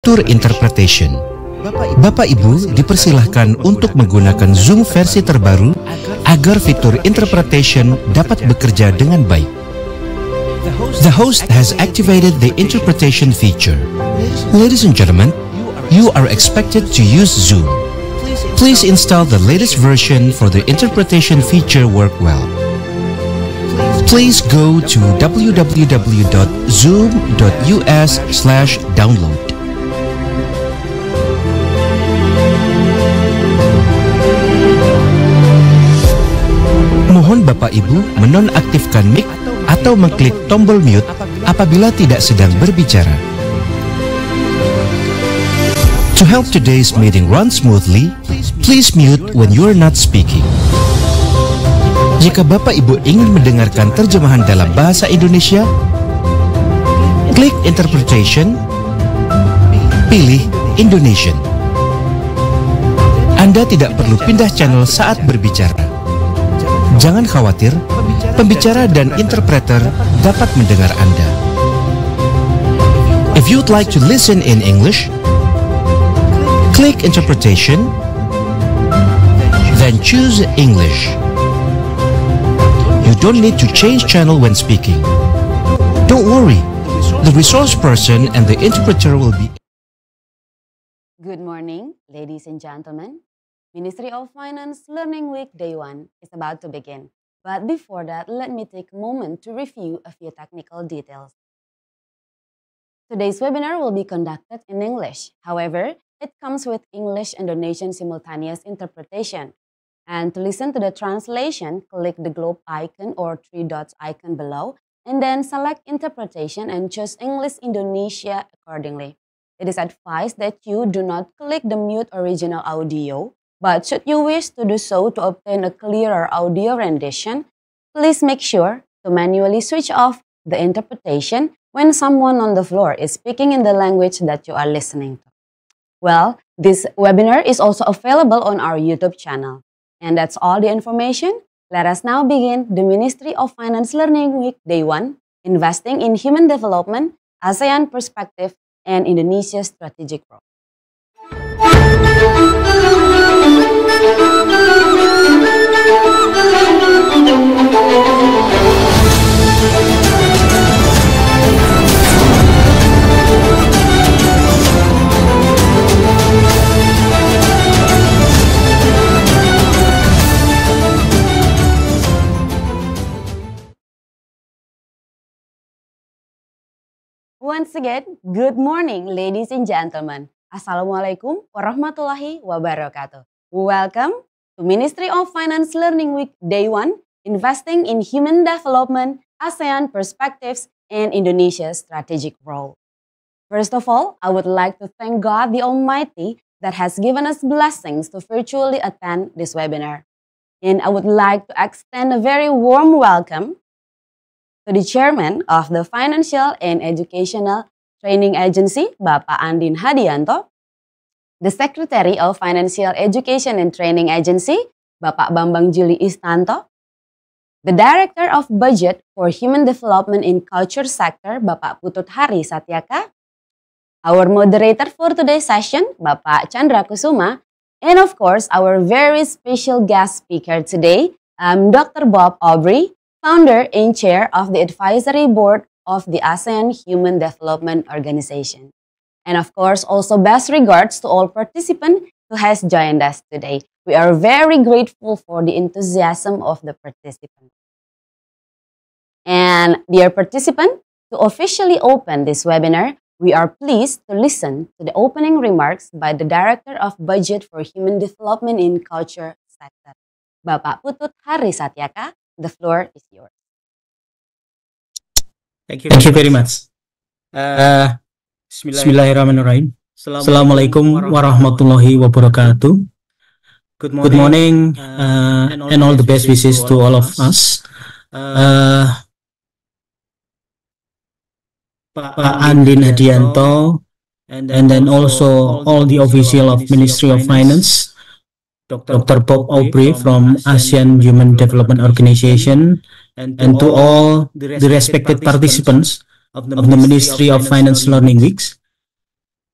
Tour Interpretation. Bapak Ibu dipersilahkan untuk menggunakan Zoom versi terbaru agar fitur interpretation dapat bekerja dengan baik. The host has activated the interpretation feature. Ladies and gentlemen, you are expected to use Zoom. Please install the latest version for the interpretation feature work well. Please go to www.zoom.us/download. Mohon Bapak Ibu menonaktifkan mic atau mengklik tombol mute apabila tidak sedang berbicara. To help today's meeting run smoothly, please mute when you are not speaking. Jika Bapak Ibu ingin mendengarkan terjemahan dalam bahasa Indonesia, klik Interpretation, pilih Indonesian. Anda tidak perlu pindah channel saat berbicara. Jangan khawatir, pembicara dan interpreter dapat mendengar Anda. If you'd like to listen in English, click Interpretation, then choose English. You don't need to change channel when speaking. Don't worry, the resource person and the interpreter will be... Good morning, ladies and gentlemen. Ministry of Finance Learning Week Day 1 is about to begin. But before that, let me take a moment to review a few technical details. Today's webinar will be conducted in English. However, it comes with English-Indonesian simultaneous interpretation. And to listen to the translation, click the globe icon or three dots icon below, and then select interpretation and choose English Indonesia accordingly. It is advised that you do not click the mute original audio, but should you wish to do so to obtain a clearer audio rendition, please make sure to manually switch off the interpretation when someone on the floor is speaking in the language that you are listening to. Well, this webinar is also available on our YouTube channel. And that's all the information. Let us now begin the Ministry of Finance Learning Week Day 1, Investing in Human Development, ASEAN Perspective, and Indonesia's Strategic Role. Once again, good morning ladies and gentlemen. Assalamualaikum warahmatullahi wabarakatuh. Welcome to Ministry of Finance Learning Week Day 1, Investing in Human Development, ASEAN Perspectives, and Indonesia's Strategic Role. First of all, I would like to thank God the Almighty that has given us blessings to virtually attend this webinar. And I would like to extend a very warm welcome to the Chairman of the Financial and Educational Training Agency, Bapak Andin Hadianto, the Secretary of Financial Education and Training Agency, Bapak Bambang Juli Istanto, the Director of Budget for Human Development in Culture Sector, Bapak Putut Hari Satyaka, our moderator for today's session, Bapak Chandra Kusuma, and of course, our very special guest speaker today, Dr. Bob Aubrey, Founder and Chair of the Advisory Board of the ASEAN Human Development Organization. And of course, also best regards to all participants who has joined us today. We are very grateful for the enthusiasm of the participants. And dear participants, to officially open this webinar, we are pleased to listen to the opening remarks by the Director of Budget for Human Development in Culture Sector, Bapak Putut Hari Satyaka. The floor is yours. Thank you very much. Bismillahirrahmanirrahim. Assalamualaikum warahmatullahi wabarakatuh. Good morning and all the best wishes to all of us. Pak Andin Hadianto and then also all the official of Ministry of Finance, Dr. Bob Aubrey from ASEAN Human Development Organization, and to all the respected participants of the Ministry of Finance Learning Weeks.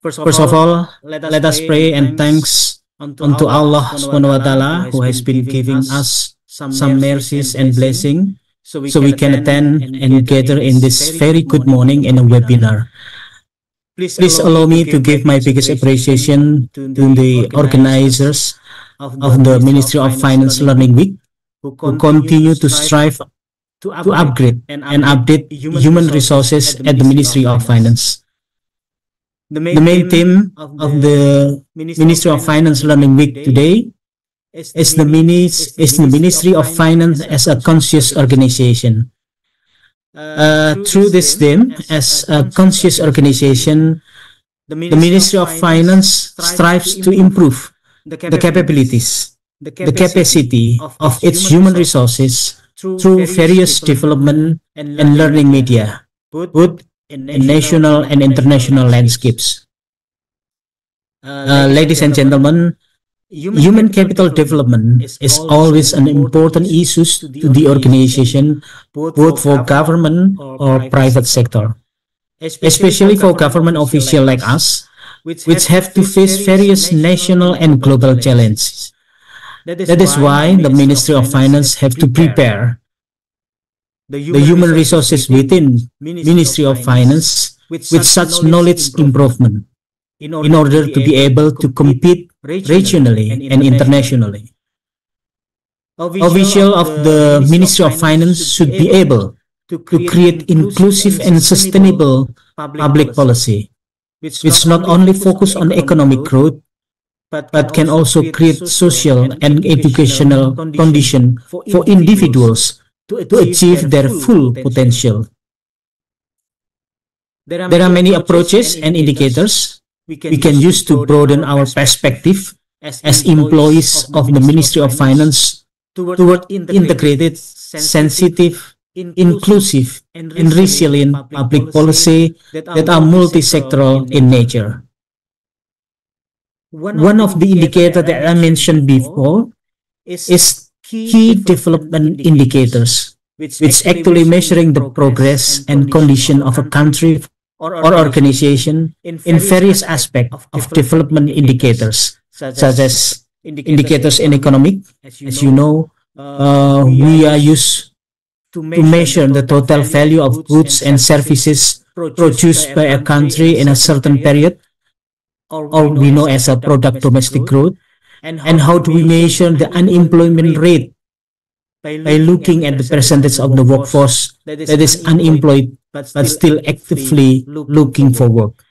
First of all, let us pray and thanks unto Allah Subhanahu wa Taala who has been giving us some mercies and blessing so we can attend and gather in this very good morning in a webinar. Please allow me to give my biggest appreciation to the organizers of the Ministry of Finance Learning Week who continue to strive to upgrade and update human resources at the Ministry of Finance. The main theme of the Ministry of Finance Learning Week today is the Ministry of Finance as a conscious organization. Through this theme, as a conscious organization, the Ministry of Finance strives to improve the capabilities, the capacity of its human resources through various development and learning media, both in national and international landscapes. Ladies and gentlemen, human capital development is always an important issue to the organization, both for government or private sector, especially for government officials like us, which have to face various national and global challenges. That is why the Ministry of Finance have to prepare the human resources within Ministry of Finance with such knowledge improvement in order to be able to compete regionally and internationally. Officials of the Ministry of Finance should be able to create inclusive and sustainable public policy, which not only focus on economic growth, but can also create social and educational condition for individuals to achieve their full potential. There are many approaches and indicators we can use to broaden our perspective as employees of the Ministry of Finance toward integrated, sensitive, inclusive, and resilient public policy that are multi-sectoral in nature. One of the indicators that I mentioned before is key development indicators, which actually measuring the progress and condition of a country or organization in various aspects of development indicators, such as indicators in economic. As you know, we are used to measure the total value of goods and services produced by a country in a certain period, or we know as a product domestic growth. And how do we measure the unemployment rate? By looking at the percentage of the workforce that is unemployed but still actively looking for work.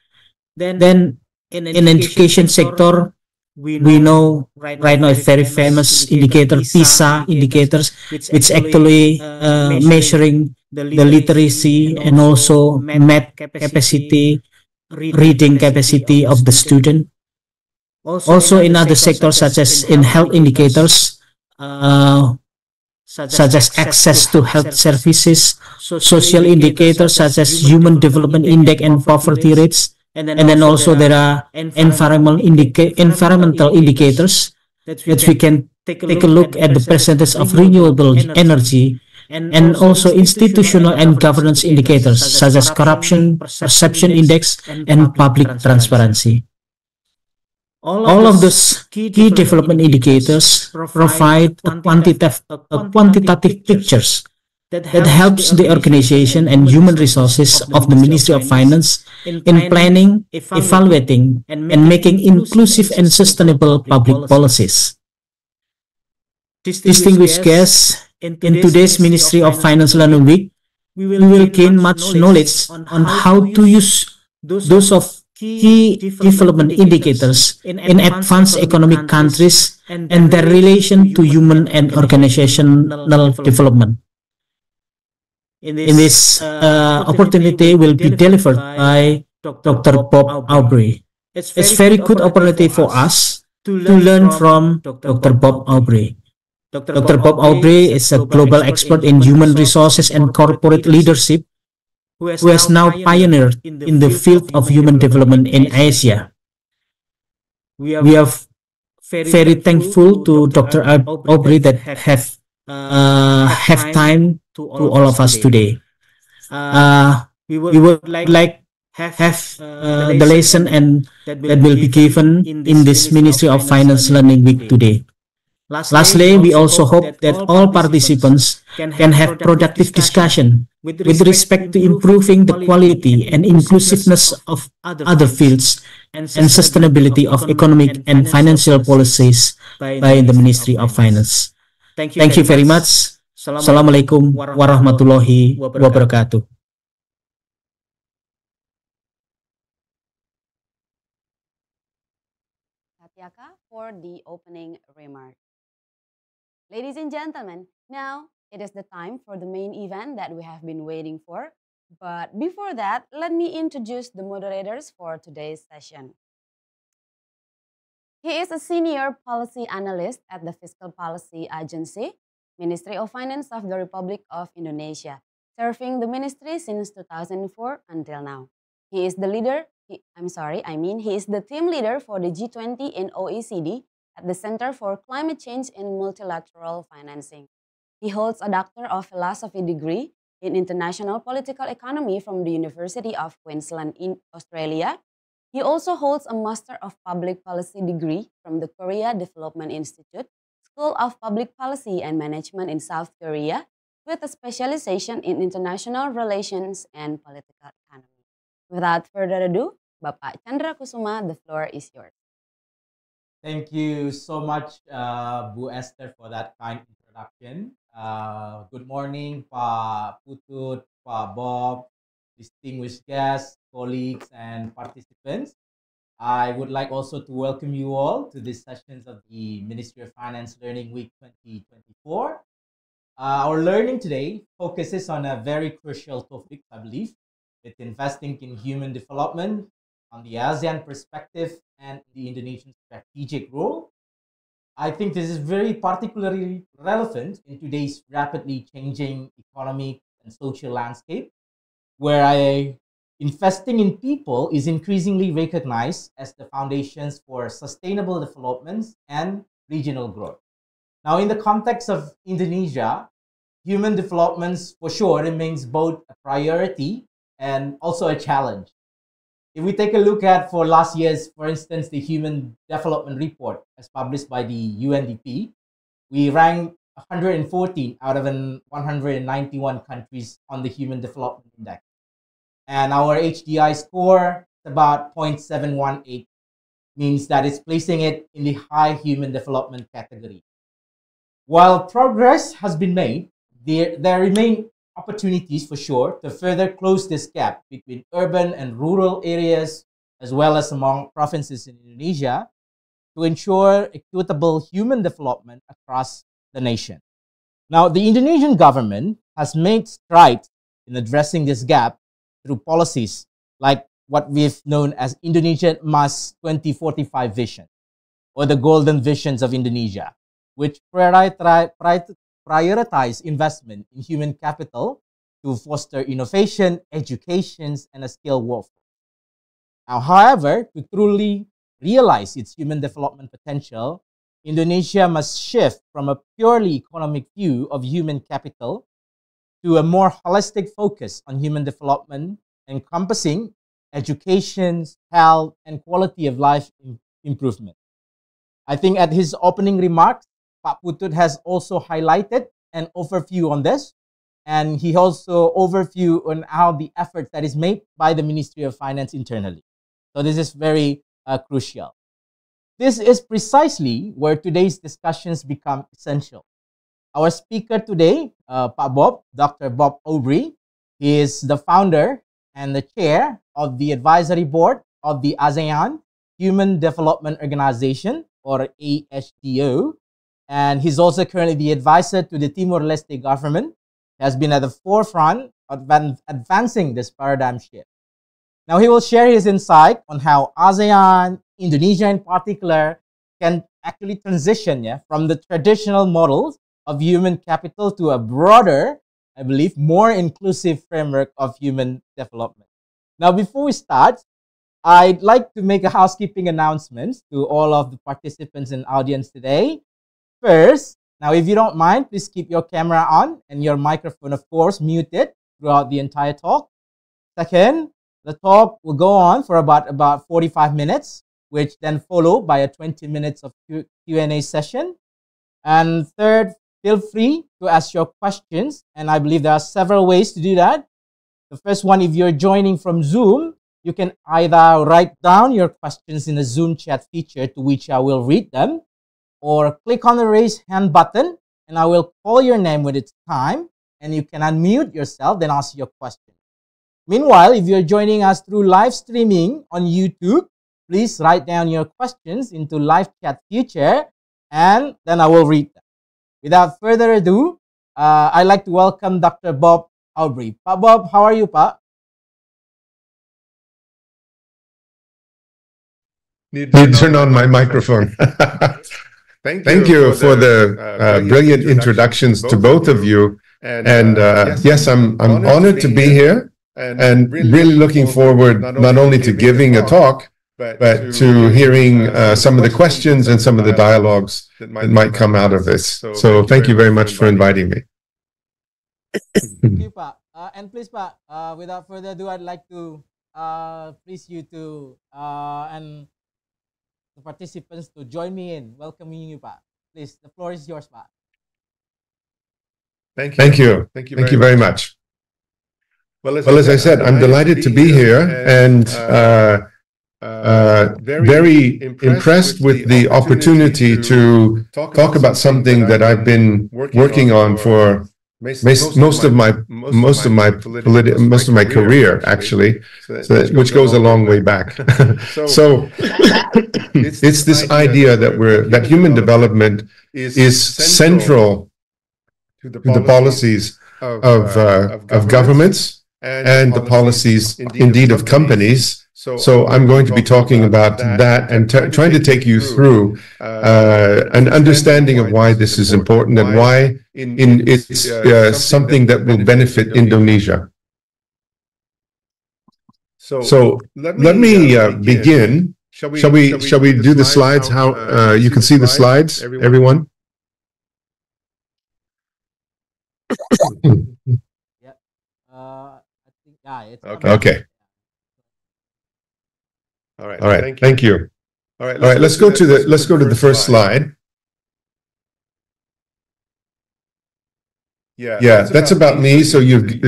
Then in education sector, we know right now a very famous indicator, PISA indicators, which actually measuring the literacy and also math capacity, reading capacity of the student. Also in other sectors such as in health indicators, such as access to health services, social indicators such as Human Development Index and poverty rates, and then also there are environmental indicators that we can take a look at the percentage of renewable energy, and also institutional and governance indicators such as corruption, perception index, and public transparency. All of those key development indicators provide a quantitative pictures that helps the organization and human resources of the Ministry of Finance in planning, evaluating, and making inclusive and sustainable public policies. Distinguished guests, in today's Ministry of Finance Learning Week, we will gain much knowledge on how to use those of key development indicators in advanced economic countries and their relation to human and organizational development. In this opportunity will be delivered by Dr. Bob Aubrey. It's very good opportunity for us to learn from Dr. Bob Aubrey. Dr. Bob Aubrey is a global expert in human resources and corporate leadership who has now pioneered in the field of human development in Asia. We are very thankful to Dr. Aubrey that have time to all of us today. We would like have the lesson and that will be given in this Ministry of Finance Learning Week today. Lastly, we also hope that all participants can have productive discussion with respect to improving the quality and inclusiveness of other fields and sustainability of economic and financial policies by the Ministry of Finance. Thank you very much. Assalamualaikum warahmatullahi wabarakatuh. Satyaka for the opening remarks. Ladies and gentlemen, now it is the time for the main event that we have been waiting for. But before that, let me introduce the moderators for today's session. He is a senior policy analyst at the Fiscal Policy Agency, Ministry of Finance of the Republic of Indonesia, serving the ministry since 2004 until now. He is the team leader for the G20 in OECD at the Center for Climate Change and Multilateral Financing. He holds a Doctor of Philosophy degree in International Political Economy from the University of Queensland in Australia. He also holds a Master of Public Policy degree from the Korea Development Institute, School of Public Policy and Management in South Korea, with a specialization in international relations and political economy. Without further ado, Bapak Chandra Kusuma, the floor is yours. Thank you so much, Bu Esther, for that kind introduction. Good morning, Pak Putut, Pak Bob, distinguished guests, colleagues, and participants. I would like also to welcome you all to these sessions of the Ministry of Finance Learning Week 2024. Our learning today focuses on a very crucial topic, I believe. It's investing in human development on the ASEAN perspective and the Indonesian strategic role. I think this is very particularly relevant in today's rapidly changing economic and social landscape, where investing in people is increasingly recognized as the foundations for sustainable development and regional growth. Now, in the context of Indonesia, human development for sure remains both a priority and also a challenge. If we take a look at for last year's, for instance, the Human Development Report as published by the UNDP, we ranked 114 out of 191 countries on the Human Development Index. And our HDI score is about 0.718, means that it's placing it in the high human development category. While progress has been made, there remain opportunities for sure to further close this gap between urban and rural areas, as well as among provinces in Indonesia, to ensure equitable human development across the nation. Now, the Indonesian government has made strides in addressing this gap through policies like what we've known as Indonesian Emas 2045 vision, or the Golden Visions of Indonesia, which prioritize investment in human capital to foster innovation, education, and a skilled workforce. Now, however, to truly realize its human development potential, Indonesia must shift from a purely economic view of human capital to a more holistic focus on human development, encompassing education, health, and quality of life improvement. I think at his opening remarks, Pak Putut has also highlighted an overview on this, and he also overview on how the efforts that is made by the Ministry of Finance internally. So this is very crucial. This is precisely where today's discussions become essential. Our speaker today, Pak Bob, Dr. Bob Aubrey, he is the founder and the chair of the advisory board of the ASEAN Human Development Organization, or ASDO, and he's also currently the advisor to the Timor-Leste government. He has been at the forefront of advancing this paradigm shift. Now, he will share his insight on how ASEAN, Indonesia in particular, can actually transition from the traditional models of human capital to a broader, I believe, more inclusive framework of human development. Now, before we start, I'd like to make a housekeeping announcement to all of the participants and audience today. First, now if you don't mind, please keep your camera on and your microphone, of course, muted throughout the entire talk. Second, The talk will go on for about 45 minutes, which then followed by a 20 minutes of Q&A session. And third, feel free to ask your questions. And I believe there are several ways to do that. The first one, if you're joining from Zoom, you can either write down your questions in the Zoom chat feature, to which I will read them, or click on the raise hand button and I will call your name when it's time, and you can unmute yourself, then ask your question. Meanwhile, if you're joining us through live streaming on YouTube, please write down your questions into live chat feature, and then I will read them. Without further ado, I'd like to welcome Dr. Bob Aubrey. Pak Bob, how are you, Pak? Need to turn on my microphone. Thank you for the brilliant introductions to both of you. And yes, I'm honored to be here and really looking forward not only to giving a talk, but to hearing some of the questions and some of the dialogues that might come out of this. So thank you very much for inviting me. Thank you, Pak. And please, Pak, without further ado, I'd like to please you to and the participants to join me in welcoming you, Pak. Please, the floor is yours, Pak. Thank you very much. Well, as I said, I'm delighted to be here and very impressed with the opportunity to talk about something that I've been working on for most of my career, actually, which goes a long way back. So it's this idea that human development is central to the policies of governments and the policies, indeed, of companies. So I'm going to be talking about that and trying to take you through an understanding of why this is important and why it's something that will benefit Indonesia. So let me begin. Shall we do the slides? How you can see the slides, everyone? Yeah. I think it's okay. All right. Thank you. All right. Let's go to the first slide. Yeah, that's about me. So you've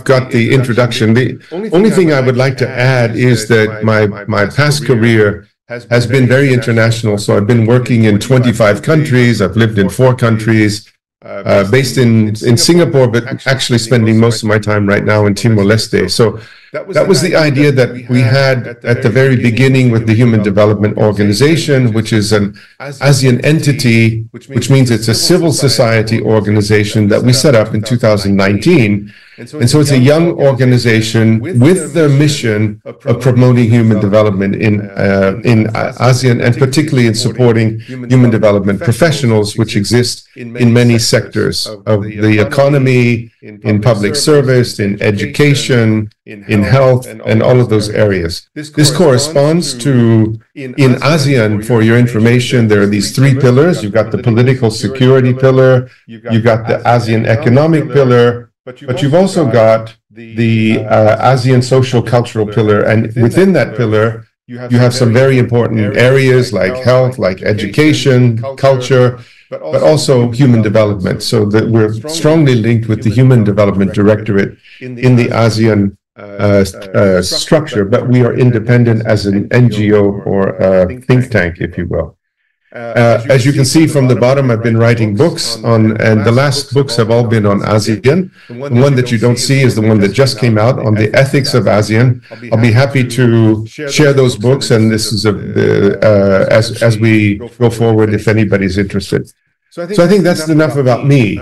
got the introduction. The only thing I would like to add is that my past career has been very international. So I've been working in 25 countries. I've lived in 4 countries. Based in Singapore, but actually spending most of my time right now in Timor-Leste. So that was the idea that we had at the very beginning with the Human Development Organization, which is an ASEAN entity, which means it's a civil society organization that we set up in 2019. And so it's a young organization with the mission of promoting human development in ASEAN, and particularly in supporting human development professionals, which exist in many sectors of the economy, in public service, in education, in health, and all of those areas. This corresponds to, in ASEAN, for your information, there are these 3 pillars. You've got the political security pillar, you've got the ASEAN economic pillar, but you've also got the ASEAN social cultural pillar, and within that pillar, you have some very important areas like health, like education, culture, but also human development. So that we're strongly linked with the Human Development Directorate in the ASEAN structure, but we are independent as an NGO or a think tank, if you will. As you can see from the bottom, I've been writing books on, and the last books have all been on ASEAN. The one that you don't see is the one that just came out on the ethics of ASEAN. I'll be happy to share those books, and this is as we go forward, if anybody's interested. So I think that's enough about me.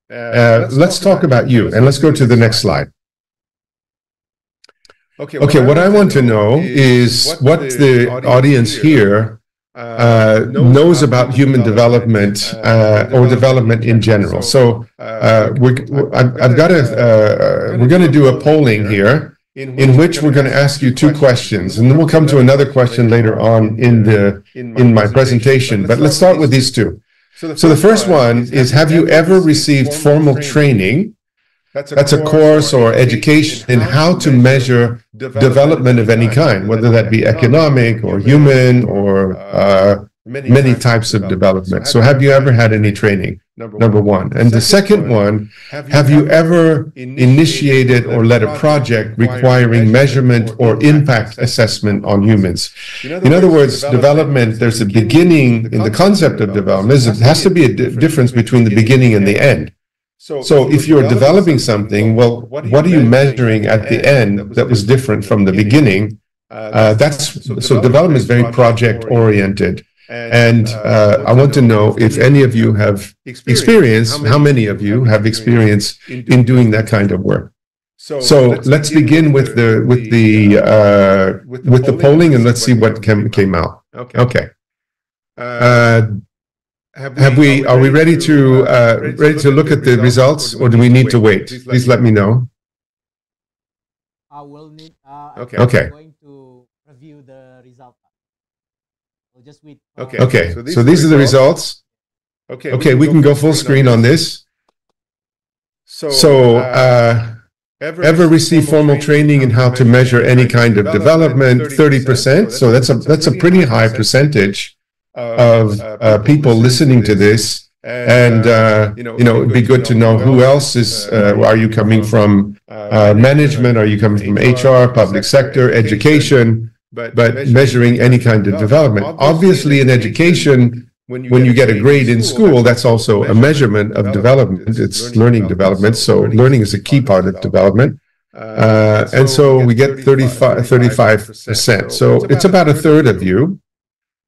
Let's talk about you, and let's go to the next slide. Okay, what I want to know is what the audience here knows about human development or development in general. So we're going to do a polling here in which we're going to ask you 2 questions, and then we'll come to another question later on in my presentation. But let's start with these 2. So the first one is, have you ever received formal training That's a course or education in how to measure development of any kind, whether that be economic or human or many types of development. So have you ever had any training? Number one. And the second one, have you ever initiated or led a project requiring measurement or impact assessment on humans? In other words, development, there's a beginning in the concept of development. There has to be a difference between the beginning and the end. So if you're developing something, well, what are you measuring at the end that was different from the beginning? So development is very project oriented. And I want to know if any of you have experience, how many of you have experience in doing that kind of work. So let's begin with the polling, and let's see what came out. Okay. Are we ready to look at the results, or do we need to wait? Please let me know. We'll need. Okay. I'm going to review the result. We'll just wait. Okay. So these are the results. Okay. We can go full screen on this. So, ever receive formal training in how to measure any kind of development? 30%. So that's a pretty high percentage of people listening to this, and it'd be good to know who else is. Are you coming from management? Are you coming from HR, public sector, education? But measuring any kind of development. Obviously, in education, when you get a grade in school, that's also a measurement of development. It's learning development. So learning is a key part of development. And so we get 35%. So it's about a third of you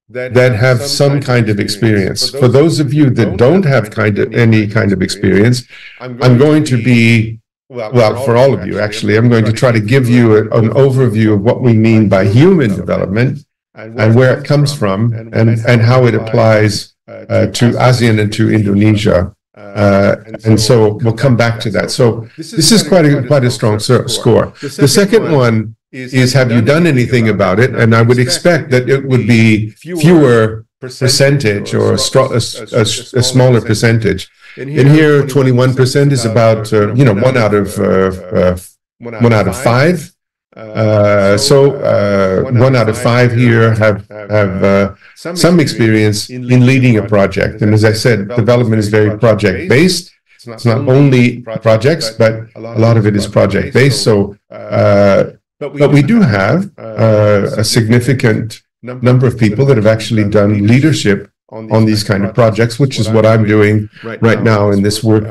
that have some kind of experience. For those of you that don't have any kind of experience, I'm going to be, well, for all of you, actually, I'm going to try to give you an overview of what we mean by human development and where it comes from and how it applies to ASEAN and to Indonesia. And so we'll come back to that. So this is quite a strong score. The second one is, have you done anything about it? And I would expect that it would be fewer percentage or a smaller percentage. In here, 21% is about 1 out of 5. So 1 out of 5 here have some experience in leading a project. And as I said, development is very project based. It's not only projects, but a lot of it is project based. So, but we do have a significant number of people that have actually done leadership on these kind of projects, which is what I'm doing right now in this work,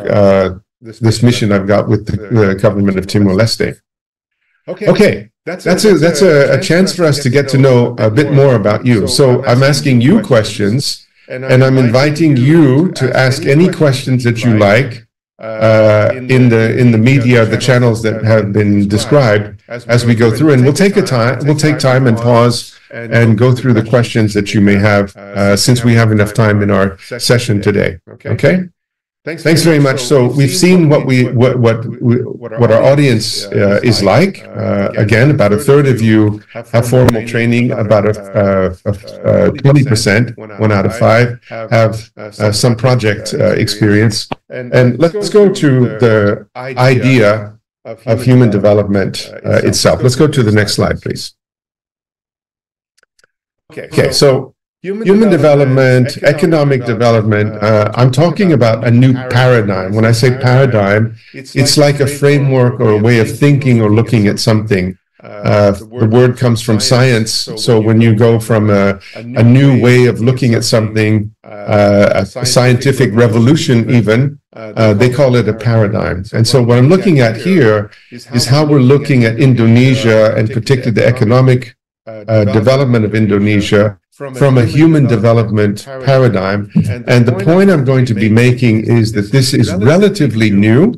this mission I've got with the government of Timor-Leste. Okay, that's a chance for us to get to know a bit more about you. So I'm asking you questions, and I'm inviting you to ask any questions that you like in the media, the channels that have been described as we go through, and we'll take time and pause and go through the questions that you may have, since we have enough time in our session today. Okay. Thanks very much. So we've seen what our audience is like. Again, about a third of you have formal training. About 20%, 1 out of 5, have some project experience. And let's go to the idea of human development itself. Let's go to the next slide, please. Okay, so human development, economic development, I'm talking about a new paradigm. When I say paradigm, it's like a framework or a way of thinking or looking at something. The word comes from science, so when you go from a new way of looking at something, a scientific revolution even, they call it a paradigm. And so what I'm looking at here is how we're looking at Indonesia, and particularly the economic development of Indonesia from a human development paradigm. And the point I'm going to be making is that this is relatively new.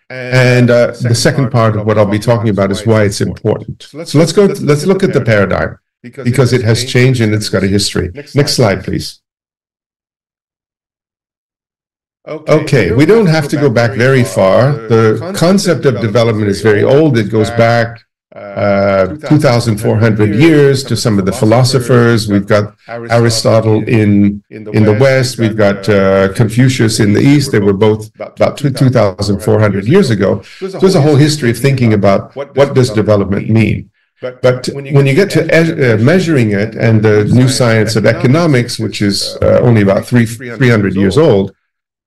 And the second part of what I'll be talking about is why it's important. So let's look at the paradigm, because it has changed and it's got a history. Next slide, please. Okay, we don't have to go back very far. The concept of development is very old. It goes back 2,400 years to some of the philosophers. We've got Aristotle in the West. We've got Confucius in the East. They were both about 2,400 years ago. There's a whole history of thinking about what does development mean. But when you get to measuring it, and the new science of economics, which is only about 300 years old,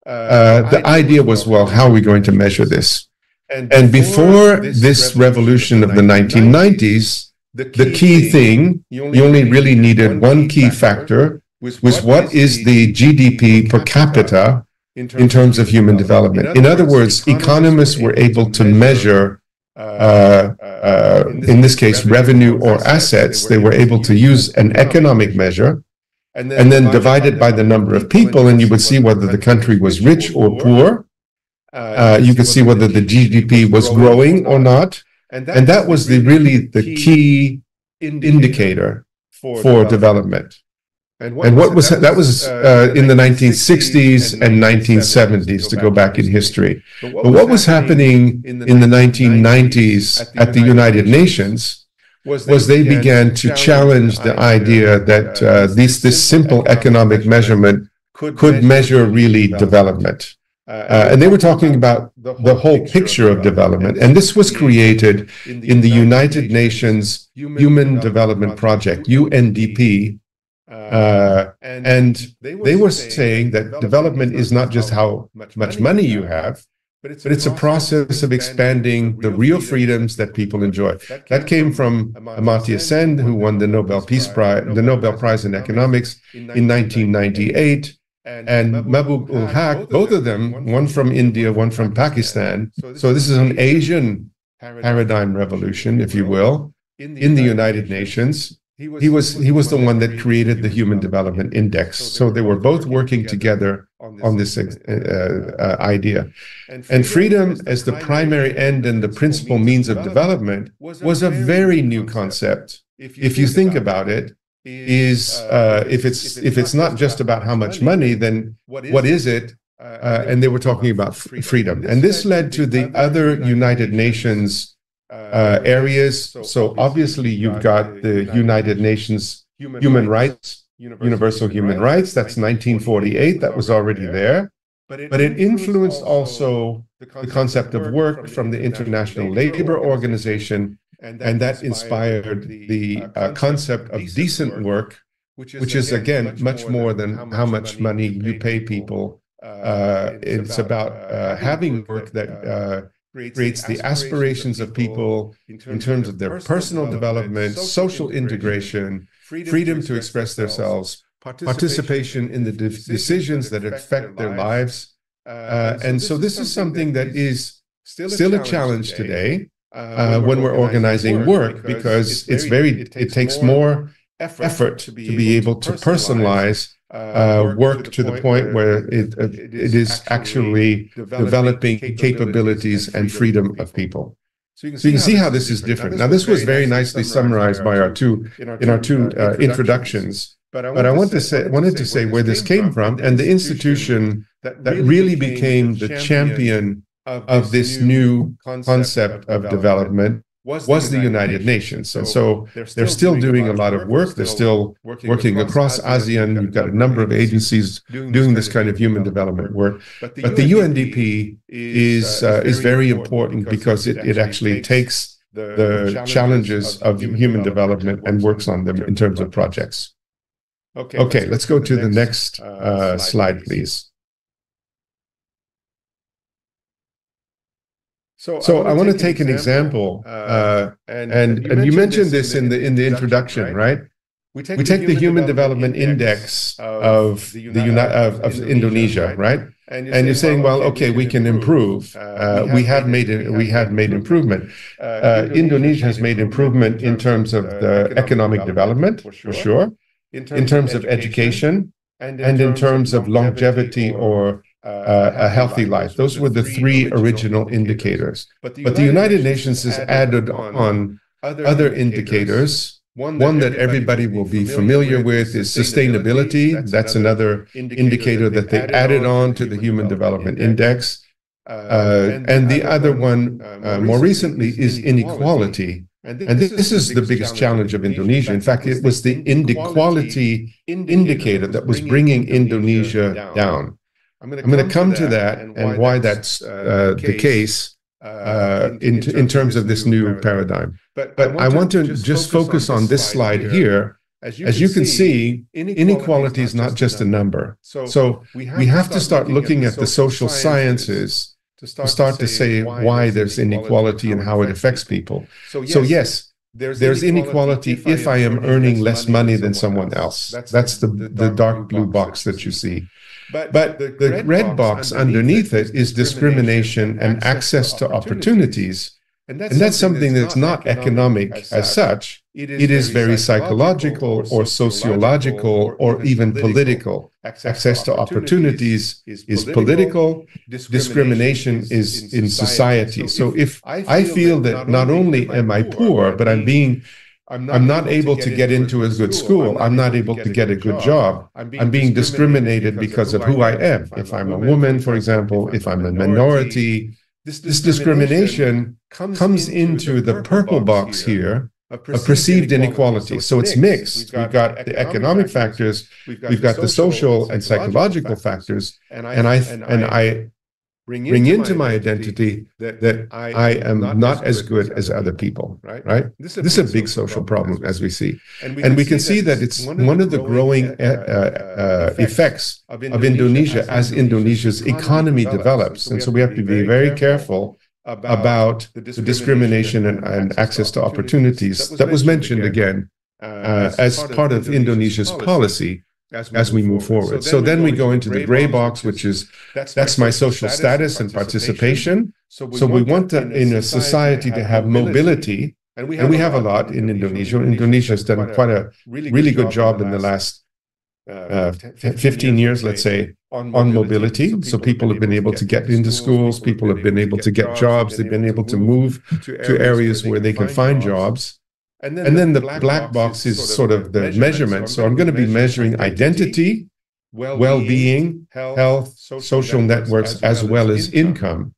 the idea was, well, how are we going to measure this? And before this revolution of the 1990s, the key thing, you only really needed one key factor, was what is the GDP per capita in terms of human development. In other words, economists were able to measure, in this case, revenue or assets. They were able to use an economic measure and then divide it by the number of people, and you would see whether the country was rich or poor. You could see whether the GDP was growing or not. And that was really the key indicator for development. And what was that was in the 1960s and 1970s, to go back in history. But what was happening in the 1990s at the United Nations was they began to challenge the idea that this simple economic measurement could measure really development. And they were talking about the whole picture of development. And this was created in the United Nations Human Development Project, UNDP. And they were saying that development is not just how much money you have, but it's a process of expanding the real freedoms that people enjoy. That came from Amartya Sen, who won the Nobel Prize in Economics in 1998. And Mahbub ul Haq, both of them, one from India, one from Pakistan. So this is an Asian paradigm revolution, if you will, in the United Nations. He was the one that created the Human Development Index. So they were both working together on this idea. And freedom as the primary end and the principal means of development was a very new concept. If you think about it, if it's not just about how much money, then what is it? And they were talking about freedom. And this led to the other United Nations areas. So obviously you've got the United Nations human rights, universal human rights. That's 1948. That was already there. But it influenced also the concept of work from the International Labor Organization. And that inspired the concept of decent work, which is, again, much more than how much money you pay people. It's about having work that creates the aspirations of people in terms of their personal development, social integration, freedom to express themselves, participation in the decisions that affect their lives. And so this is something that is still a challenge today. When we're organizing work, because it takes more effort to be able to personalize work to the point where it is actually developing capabilities and freedom of people. So you can see how this is different. Now, this was very nicely summarized by our two introductions, but I wanted to say where this came from, and the institution that really became the champion of this new concept of development was the United Nations. And so they're still doing a lot of work. They're still working across ASEAN. You've got a number of agencies doing this kind of human development work. But the UNDP is very important because it actually takes the challenges of human development and works on them in terms of projects. Okay, let's go to the next slide, please. So I want to take an example, and you mentioned this in the introduction, right? We take the Human Development Index of Indonesia, right? And you're saying, well, okay, we can improve. We have made improvement. Indonesia has made improvement in terms of the economic development, for sure, in terms of education, and in terms of longevity or a healthy life. Those were the three original indicators. But the United Nations has added on other indicators. One that everybody will be familiar with is sustainability. That's another indicator that they added on to the Human Development Index. And the other one, more recently, is inequality. And this is the biggest challenge of Indonesia. In fact, it was the inequality indicator that was bringing Indonesia down. I'm going to come to that and why that's the case in terms of this new paradigm. But I want to just focus on this slide here. As you can see, inequality is not just a number. So we have to start looking at the social sciences to start to say why there's inequality and how it affects people. So yes, there's inequality if I am earning less money than someone else. That's the dark blue box that you see. But the red box underneath it is discrimination and access to opportunities. And that's something that's not economic as such. It is very psychological or sociological or even political. Access to opportunities is political. Discrimination is in society. So if I feel that not only am I poor, but I'm not able to get into a good school, I'm not able to get a good job, I'm being discriminated because of who I am. If I'm a woman, for example, if I'm a minority, this discrimination comes into the purple box here, a perceived inequality. So it's mixed. We've got the economic factors, we've got the social and psychological factors, and I bring into my identity that I am not as good as other people, right? This is a big social problem, as we see. And we can see that it's one of the growing effects of Indonesia as Indonesia's economy develops. And so we have to be very careful about the discrimination and access to opportunities that was mentioned again as part of Indonesia's policy as we move forward. So then we go into the gray box, which is that's my social status and participation. So we want in a society to have mobility, and we have a lot in Indonesia. Indonesia has done quite a really good job in the last 15 years, let's say, on mobility. So people have been able to get into schools, people have been able to get jobs, they've been able to move to areas where they can find jobs. And then the black box is sort of the measurement. So I'm going to be measuring identity, well-being, health, social networks, as well as income.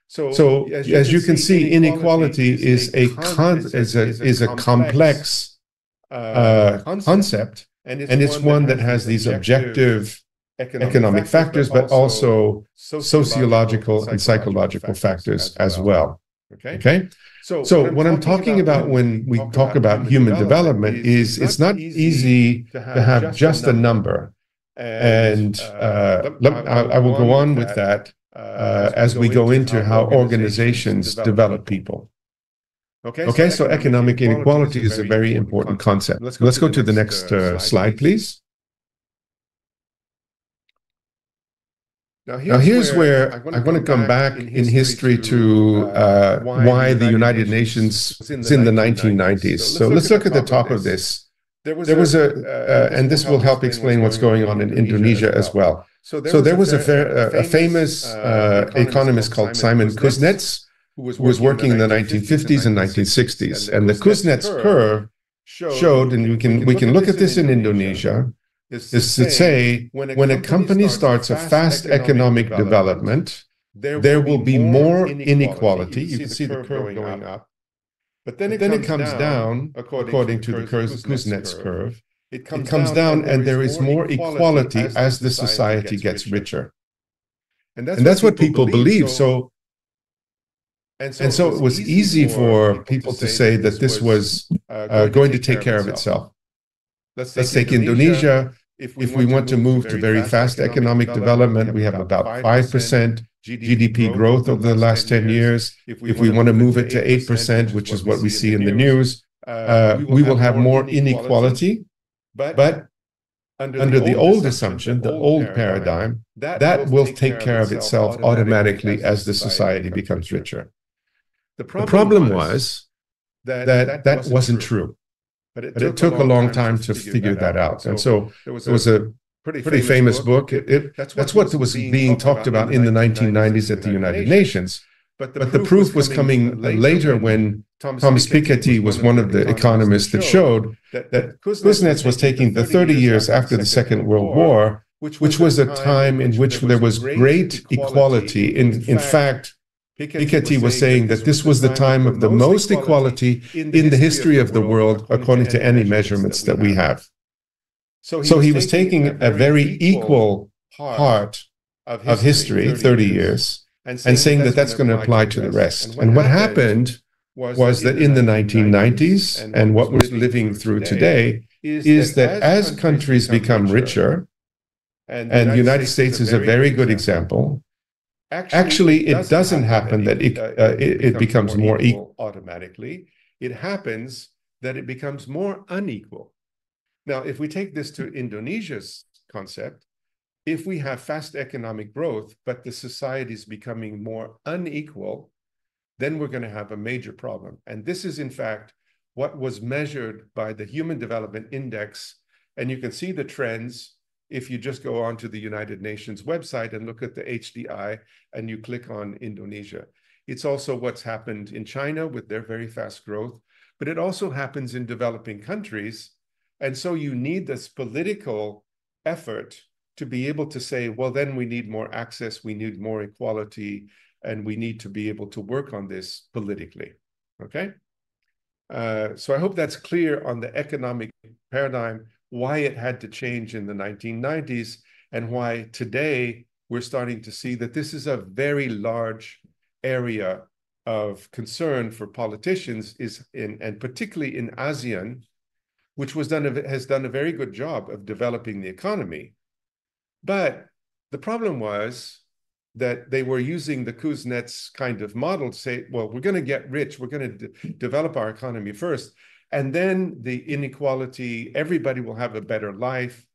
So as you can see, inequality is a complex concept, and it's one that has these objective economic factors, but also sociological and psychological factors as well. Okay? So what I'm talking about when we talk about human development is it's not easy to have just a number. And I will go on with that as we go into how organizations develop people. Okay, so economic inequality is a very important concept. Let's go to the next slide, please. Now here's where I want to come back in history to why the United Nations was in the 1990s. So let's look at the top of this. There was and this will help explain what's going on in Indonesia as well. So there was a famous economist called Simon Kuznets, who was working in the 1950s and 1960s. And the Kuznets curve showed, and we can look at this in Indonesia, is to say when a company starts a fast economic development, there will be more inequality. You can see the curve going up. But then it comes down, according to the Kuznets curve, it comes down and there is more equality as the society gets richer. And that's what people believe. So it was easy for people to say that this was going to take care of itself. Let's take Indonesia. If we want to move to very fast economic development, we have about 5% GDP growth over the last 10 years. If we want to move it to 8%, which is what we see in the news, we will have more inequality. But under the old assumption, the old paradigm, that will take care of itself automatically as the society becomes richer. The problem was that wasn't true. But it took a long time to figure that out. And so there was a pretty famous book. That's what was being talked about in the 1990s at the United Nations. But the proof was coming later when Thomas Piketty was one of the economists that showed that Kuznets was taking the 30 years after the Second World War, which was a time in which there was great equality. In fact, Piketty was saying that this was the time of the most equality in the history of the world, according to any measurements that we have. So he was taking a very equal part of history, 30 years, and saying that that's going to apply to the rest. And what happened was that in the 1990s, and what we're living through today, is that as countries become richer, and the United States is a very good example, actually, it doesn't happen that it becomes more equal automatically. It happens that it becomes more unequal. Now, if we take this to Indonesia's concept, if we have fast economic growth, but the society is becoming more unequal, then we're going to have a major problem. And this is, in fact, what was measured by the Human Development Index. And you can see the trends if you just go onto the United Nations website and look at the HDI and you click on Indonesia. It's also what's happened in China with their very fast growth, but it also happens in developing countries. And so you need this political effort to be able to say, well, then we need more access, we need more equality, and we need to be able to work on this politically, okay? So I hope that's clear on the economic paradigm, why it had to change in the 1990s, and why today we're starting to see that this is a very large area of concern for politicians, and particularly in ASEAN, which has done a very good job of developing the economy. But the problem was that they were using the Kuznets kind of model to say, well, we're going to get rich, we're going to develop our economy first, and then the inequality, everybody will have a better life.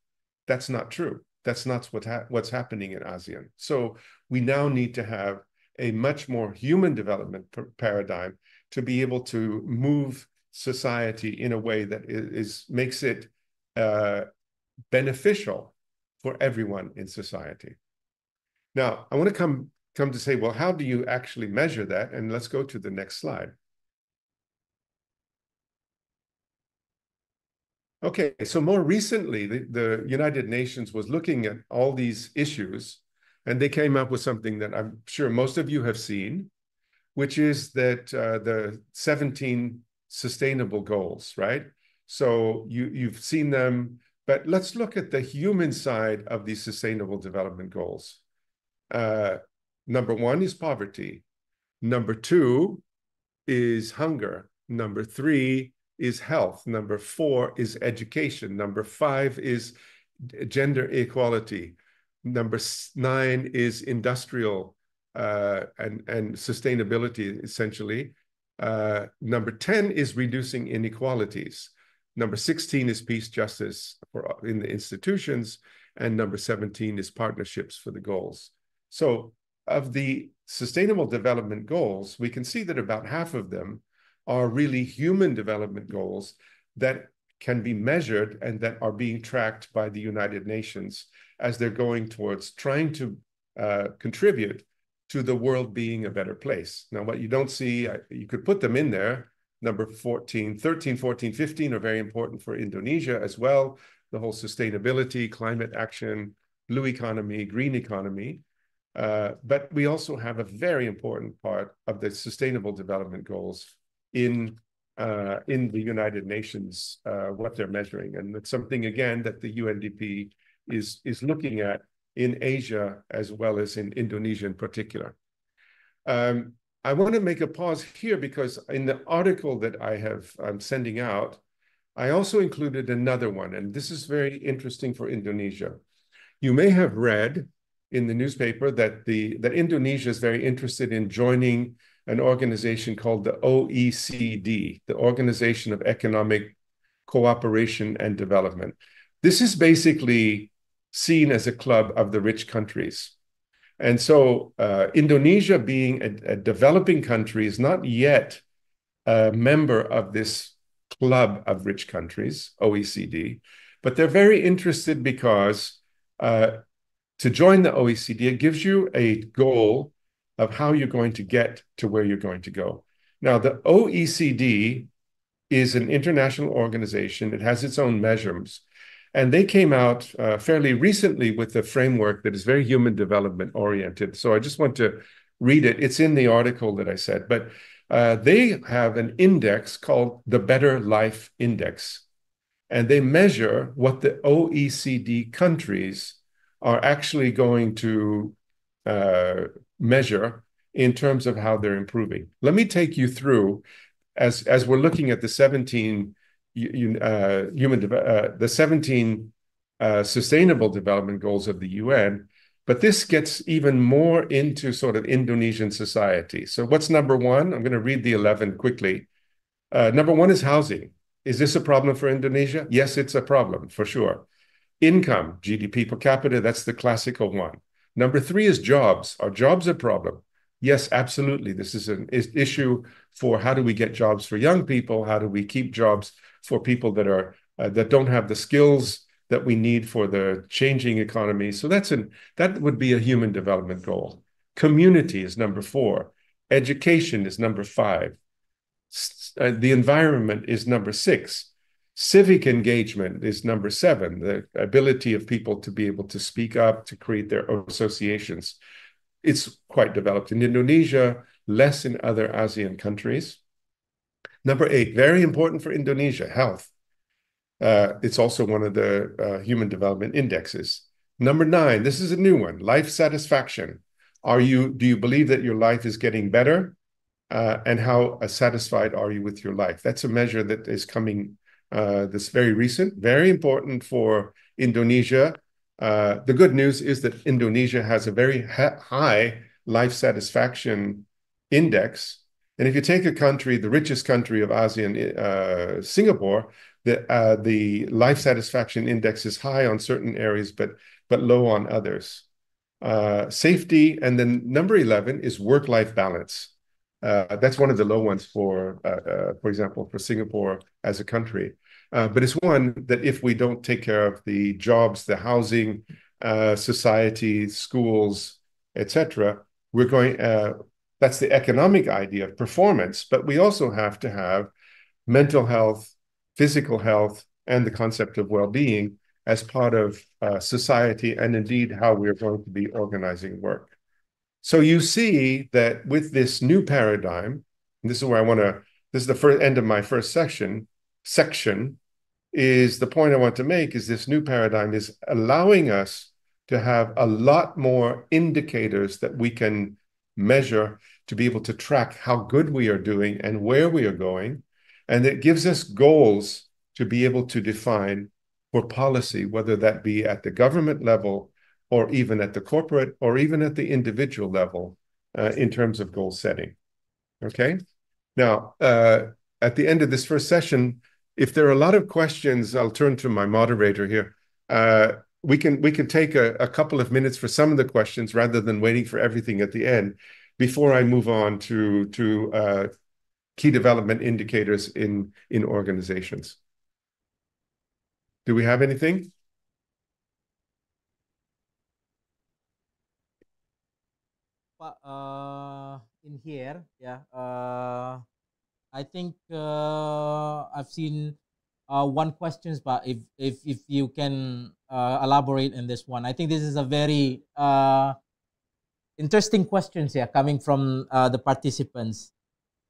That's not true. That's not what's happening in ASEAN. So we now need to have a much more human development paradigm to be able to move society in a way that makes it beneficial for everyone in society. Now, I want to come to say, well, how do you actually measure that? And let's go to the next slide. Okay, so more recently, the United Nations was looking at all these issues, and they came up with something that I'm sure most of you have seen, which is that the 17 sustainable goals, right? So you've seen them, but let's look at the human side of these sustainable development goals. Number 1 is poverty. Number 2 is hunger. Number 3 is health. Number 4 is education. Number 5 is gender equality. Number 9 is industrial and sustainability, essentially. Number 10 is reducing inequalities. Number 16 is peace, justice in the institutions. And number 17 is partnerships for the goals. So of the Sustainable Development Goals, we can see that about half of them are really human development goals that can be measured and that are being tracked by the United Nations as they're going towards trying to contribute to the world being a better place. Now, what you don't see, you could put them in there. Number 13, 14, 15 are very important for Indonesia as well. The whole sustainability, climate action, blue economy, green economy. But we also have a very important part of the Sustainable Development Goals in the United Nations, what they're measuring. And it's something, again, that the UNDP is looking at in Asia as well as in Indonesia in particular. I want to make a pause here because in the article that I'm sending out, I also included another one, and this is very interesting for Indonesia. You may have read in the newspaper that Indonesia is very interested in joining an organization called the OECD, the Organization of Economic Cooperation and Development. This is basically seen as a club of the rich countries. And so Indonesia, being a developing country, is not yet a member of this club of rich countries, OECD, but they're very interested because to join the OECD, it gives you a goal of how you're going to get to where you're going to go. Now, the OECD is an international organization. It has its own measures. And they came out fairly recently with a framework that is very human development oriented. So I just want to read it. It's in the article that I said, but they have an index called the Better Life Index, and they measure what the OECD countries are actually going to measure in terms of how they're improving. Let me take you through, as we're looking at the 17 Sustainable Development Goals of the UN, but this gets even more into sort of Indonesian society. So what's number one? I'm going to read the 11 quickly. Number one is housing. Is this a problem for Indonesia? Yes, it's a problem, for sure. Income, GDP per capita, that's the classical one. Number three is jobs. Are jobs a problem? Yes, absolutely. This is an issue for how do we get jobs for young people? How do we keep jobs for people that are that don't have the skills that we need for the changing economy? So that would be a human development goal. Community is number four. Education is number five. The environment is number six. Civic engagement is number seven, the ability of people to be able to speak up, to create their associations. It's quite developed in Indonesia, less in other ASEAN countries. Number eight, very important for Indonesia, health. It's also one of the human development indexes. Number nine, this is a new one, life satisfaction. Do you believe that your life is getting better? And how satisfied are you with your life? That's a measure that is coming that's very recent, very important for Indonesia. The good news is that Indonesia has a very high life satisfaction index. And if you take a country, the richest country of ASEAN, Singapore, the life satisfaction index is high on certain areas, but low on others. Safety, and then number 11 is work-life balance. That's one of the low ones for example, for Singapore as a country. But it's one that if we don't take care of the jobs, the housing, society, schools, etc., we're going, that's the economic idea of performance, but we also have to have mental health, physical health, and the concept of well-being as part of society, and indeed how we're going to be organizing work. So you see that with this new paradigm, and this is where this is the first end of my first section, is the point I want to make is this new paradigm is allowing us to have a lot more indicators that we can measure to be able to track how good we are doing and where we are going. And it gives us goals to be able to define for policy, whether that be at the government level or even at the corporate or even at the individual level in terms of goal setting. Okay? Now, at the end of this first session, if there are a lot of questions, I'll turn to my moderator here. We can take a couple of minutes for some of the questions rather than waiting for everything at the end before I move on to key development indicators in organizations. Do we have anything? In here, yeah, I think I've seen one questions, but if you can elaborate on this one, I think this is a very interesting questions here coming from the participants.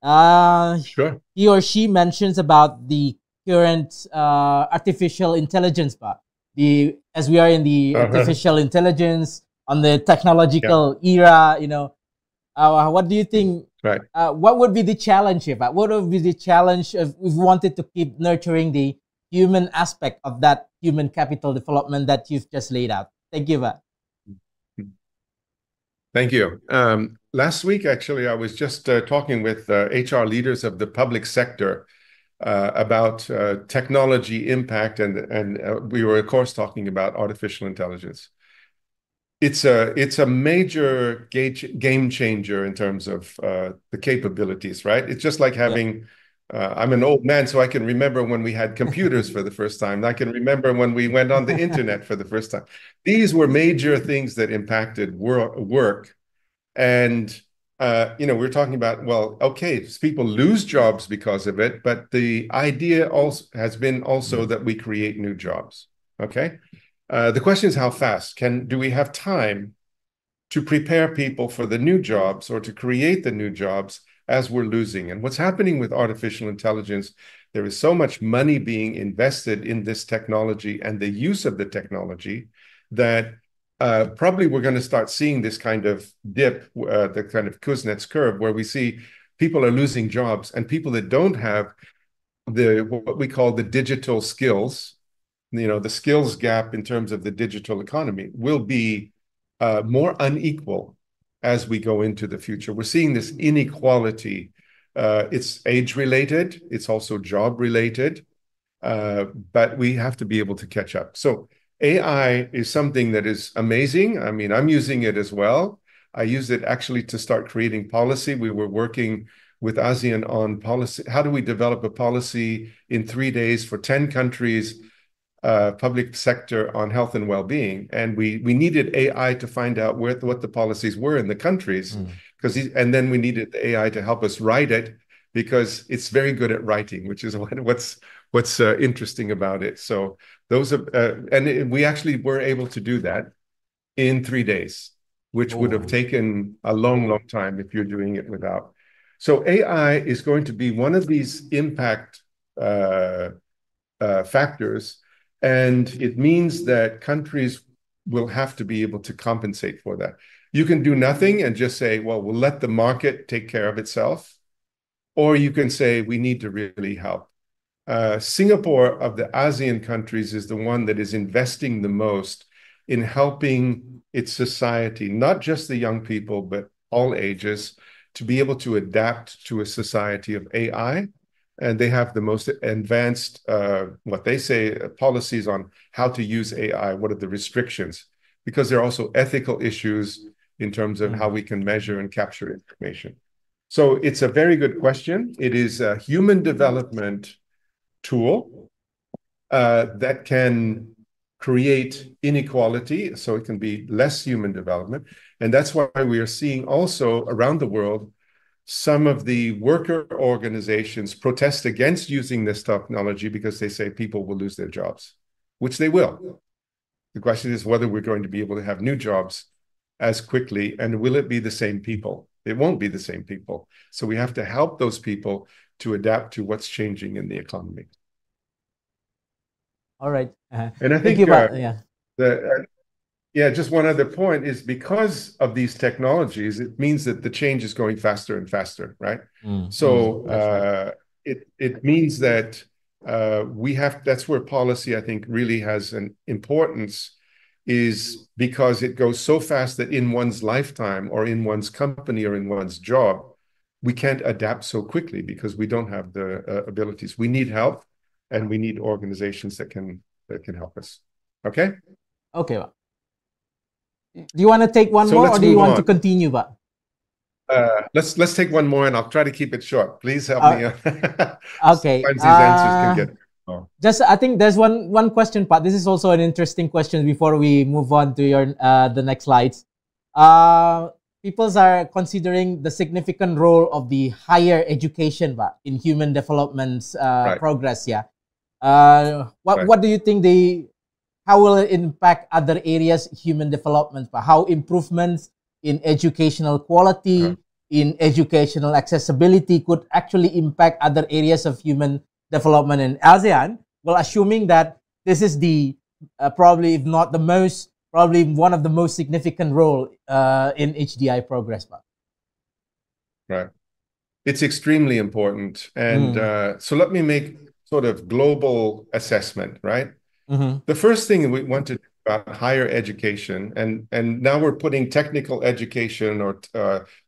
Sure. He or she mentions about the current artificial intelligence, but as we are in the artificial intelligence on the technological era, you know, what do you think? Right. What would be the challenge here? What would be the challenge if we wanted to keep nurturing the human aspect of that human capital development that you've just laid out? Thank you, Pak. Thank you. Last week, actually, I was just talking with HR leaders of the public sector about technology impact, and we were, of course, talking about artificial intelligence. It's a major game changer in terms of the capabilities, right? It's just like having, I'm an old man, so I can remember when we had computers for the first time. I can remember when we went on the internet for the first time. These were major things that impacted work. And, you know, we're talking about, well, okay, people lose jobs because of it, but the idea also has been also that we create new jobs, okay? The question is how fast? Do we have time to prepare people for the new jobs or to create the new jobs as we're losing. And what's happening with artificial intelligence, there is so much money being invested in this technology and the use of the technology that probably we're going to start seeing this kind of dip, the kind of Kuznets curve, where we see people are losing jobs and people that don't have what we call the digital skills, the skills gap in terms of the digital economy will be more unequal as we go into the future. We're seeing this inequality. It's age-related. It's also job-related. But we have to be able to catch up. So AI is something that is amazing. I mean, I'm using it as well. I use it actually to start creating policy. We were working with ASEAN on policy. How do we develop a policy in 3 days for 10 countries, public sector on health and well-being? And we needed AI to find out what the policies were in the countries, and then we needed the AI to help us write it, because it's very good at writing, which is what's interesting about it. So those are, and we actually were able to do that in 3 days, which would have taken a long, long time if you're doing it without. So AI is going to be one of these impact factors, and it means that countries will have to be able to compensate for that. You can do nothing and just say, well, we'll let the market take care of itself, or you can say we need to really help. Singapore, of the ASEAN countries, is the one that is investing the most in helping its society, not just the young people, but all ages, to be able to adapt to a society of AI. And they have the most advanced, what they say, policies on how to use AI, what are the restrictions, because there are also ethical issues in terms of how we can measure and capture information. So it's a very good question. It is a human development tool that can create inequality, so it can be less human development. And that's why we are seeing also around the world some of the worker organizations protest against using this technology because they say people will lose their jobs, which they will. The question is whether we're going to be able to have new jobs as quickly, and will it be the same people? It won't be the same people. So we have to help those people to adapt to what's changing in the economy. All right. And I think just one other point is, because of these technologies, it means that the change is going faster and faster, right? It means that that's where policy, I think, really has an importance, is because it goes so fast that in one's lifetime or in one's company or in one's job, we can't adapt so quickly because we don't have the abilities. We need help, and we need organizations that can help us. Okay? Okay, Pak. Do you want to take one more, or do you want to continue, Pak? Let's take one more, and I'll try to keep it short. Please help me. Okay. Sometimes these answers can get. I think there's one question, Pak. This is also an interesting question before we move on to the next slides. People are considering the significant role of the higher education, Pak, in human development's progress. Yeah. What do you think how will it impact other areas human development? Pak? How improvements in educational quality, in educational accessibility could actually impact other areas of human development in ASEAN? Well, assuming that this is the probably, if not the most, probably one of the most significant role in HDI progress. Pak. Right. It's extremely important. And so let me make sort of global assessment, right? The first thing we want to do about higher education, and now we're putting technical education or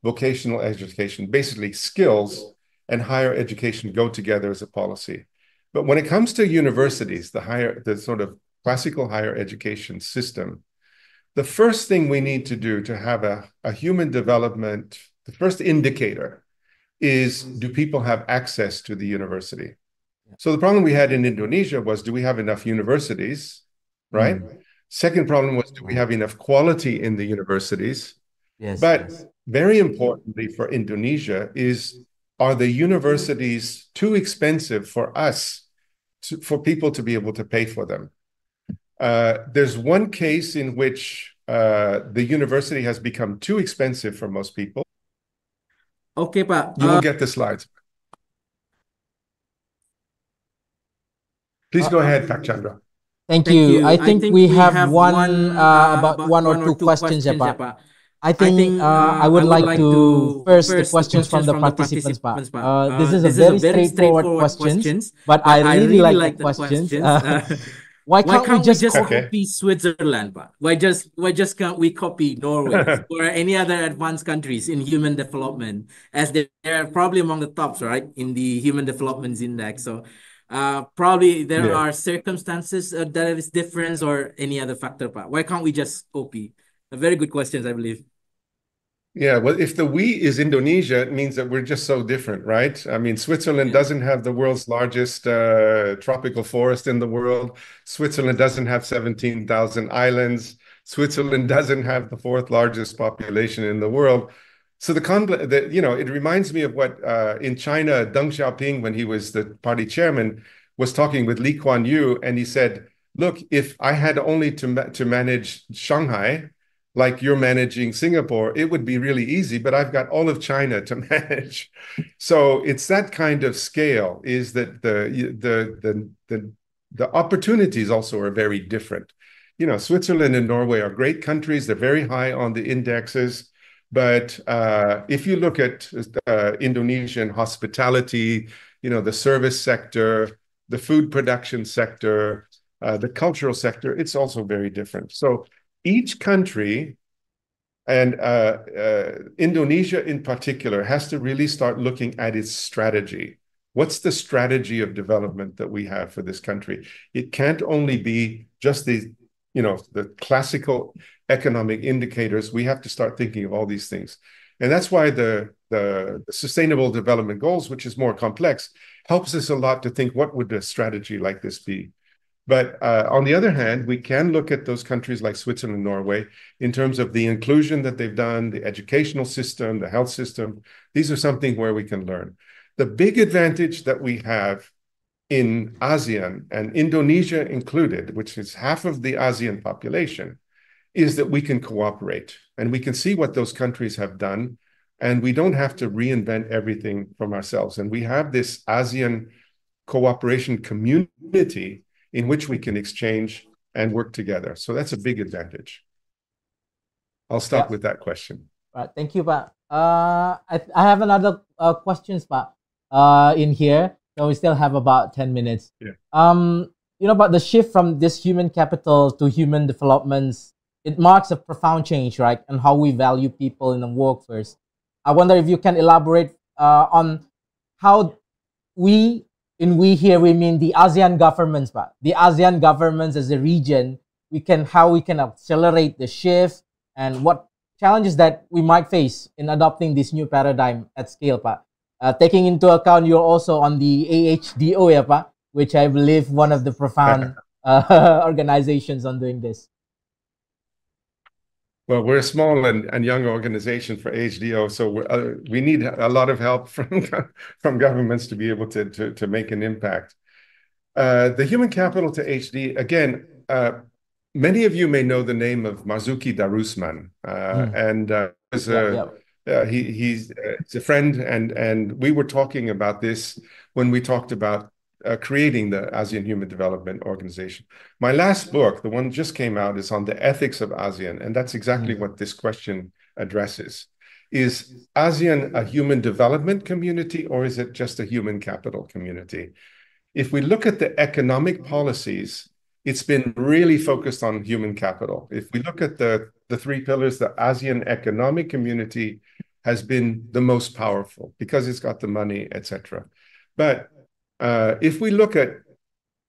vocational education, basically skills and higher education go together as a policy. But when it comes to universities, the sort of classical higher education system, the first thing we need to do to have a human development, the first indicator is, do people have access to the university? So the problem we had in Indonesia was, do we have enough universities, right? Second problem was, do we have enough quality in the universities? But very importantly for Indonesia is, are the universities too expensive for us, for people to be able to pay for them? There's one case in which the university has become too expensive for most people. Okay, Pak. You will get the slides. Please go ahead, Pak Chandra. Thank Thank you. you. I think we have one about about one or one or two two questions, questions, Pak. Pak. I think I I would would like like to to first the the questions from questions the from the participants, Pak. participants, Pak. This is a This is a very very straightforward straightforward questions, questions, but but I I really really like the like the questions. questions. Why Why can't we can't we just just copy? copy Switzerland, Pak? Why just can't we copy Norway or any other advanced countries in human development, as they're probably among the tops, right, in the Human Development Index? So, probably there Yeah. are circumstances that is different or any other factor, Pak. Why can't we just copy? A very good questions, I believe. Yeah, well, if the we is Indonesia, it means that we're just so different, right? I mean, Switzerland Yeah. doesn't have the world's largest tropical forest in the world. Switzerland doesn't have 17,000 islands. Switzerland doesn't have the fourth largest population in the world. So it reminds me of what in China, Deng Xiaoping, when he was the party chairman, was talking with Lee Kuan Yew, and he said, "Look, if I had only to manage Shanghai, like you're managing Singapore, it would be really easy, but I've got all of China to manage." So it's that kind of scale, is that the opportunities also are very different. You know, Switzerland and Norway are great countries. They're very high on the indexes. But if you look at Indonesian hospitality, you know, the service sector, the food production sector, the cultural sector, it's also very different. So each country, and Indonesia in particular, has to really start looking at its strategy. What's the strategy of development that we have for this country? It can't only be just the classical economic indicators. We have to start thinking of all these things. And that's why the Sustainable Development Goals, which is more complex, helps us a lot to think, what would a strategy like this be? But on the other hand, we can look at those countries like Switzerland and Norway in terms of the inclusion that they've done, the educational system, the health system. These are something where we can learn. The big advantage that we have in ASEAN, and Indonesia included, which is half of the ASEAN population, is that we can cooperate and we can see what those countries have done, and we don't have to reinvent everything from ourselves. And we have this ASEAN cooperation community in which we can exchange and work together. So that's a big advantage. I'll stop with that question. Right, thank you, Pak. I have another questions, Pak, in here. So we still have about 10 minutes. Yeah. You know, about the shift from this human capital to human developments, it marks a profound change, right? And how we value people in the workforce. I wonder if you can elaborate on how we here we mean the ASEAN governments, but the ASEAN governments as a region, how we can accelerate the shift, and what challenges that we might face in adopting this new paradigm at scale, Pak. Taking into account you're also on the AHDO, yeah, Pak, which I believe one of the profound organizations on doing this. Well, we're a small and young organization for HDO, so we need a lot of help from governments to be able to make an impact. The human capital to HD, again, many of you may know the name of Marzuki Darusman, and he's a friend, and we were talking about this when we talked about creating the ASEAN Human Development Organization. My last book, the one that just came out, is on the ethics of ASEAN, and that's exactly what this question addresses. Is ASEAN a human development community, or is it just a human capital community? If we look at the economic policies, it's been really focused on human capital. If we look at the three pillars, the ASEAN economic community has been the most powerful because it's got the money, etc. But if we look at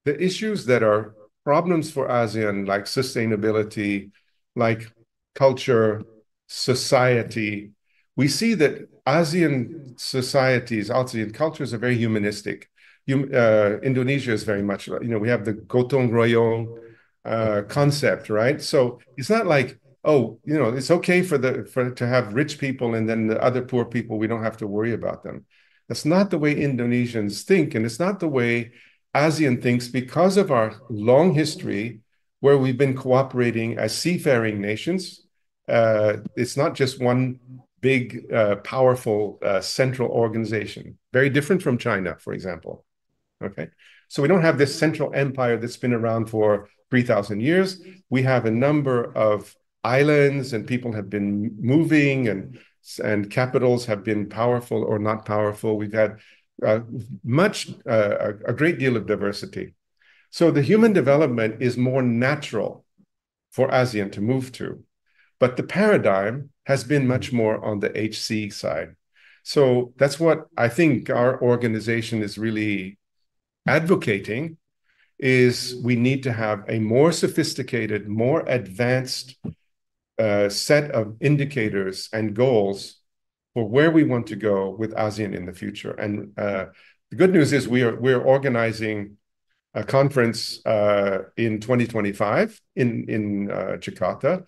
the issues that are problems for ASEAN, like sustainability, like culture, society, we see that ASEAN societies, ASEAN cultures are very humanistic. Indonesia is very much, we have the gotong royong concept, right? So it's not like, oh, it's okay to have rich people and then the other poor people, we don't have to worry about them. That's not the way Indonesians think, and it's not the way ASEAN thinks because of our long history where we've been cooperating as seafaring nations. It's not just one big, powerful central organization, very different from China, for example. Okay, so we don't have this central empire that's been around for 3,000 years. We have a number of islands, and people have been moving, and capitals have been powerful or not powerful. We've had a great deal of diversity. So the human development is more natural for ASEAN to move to, but the paradigm has been much more on the HC side. So that's what I think our organization is really advocating, is we need to have a more sophisticated, more advanced set of indicators and goals for where we want to go with ASEAN in the future. And the good news is we're organizing a conference in 2025 in Jakarta,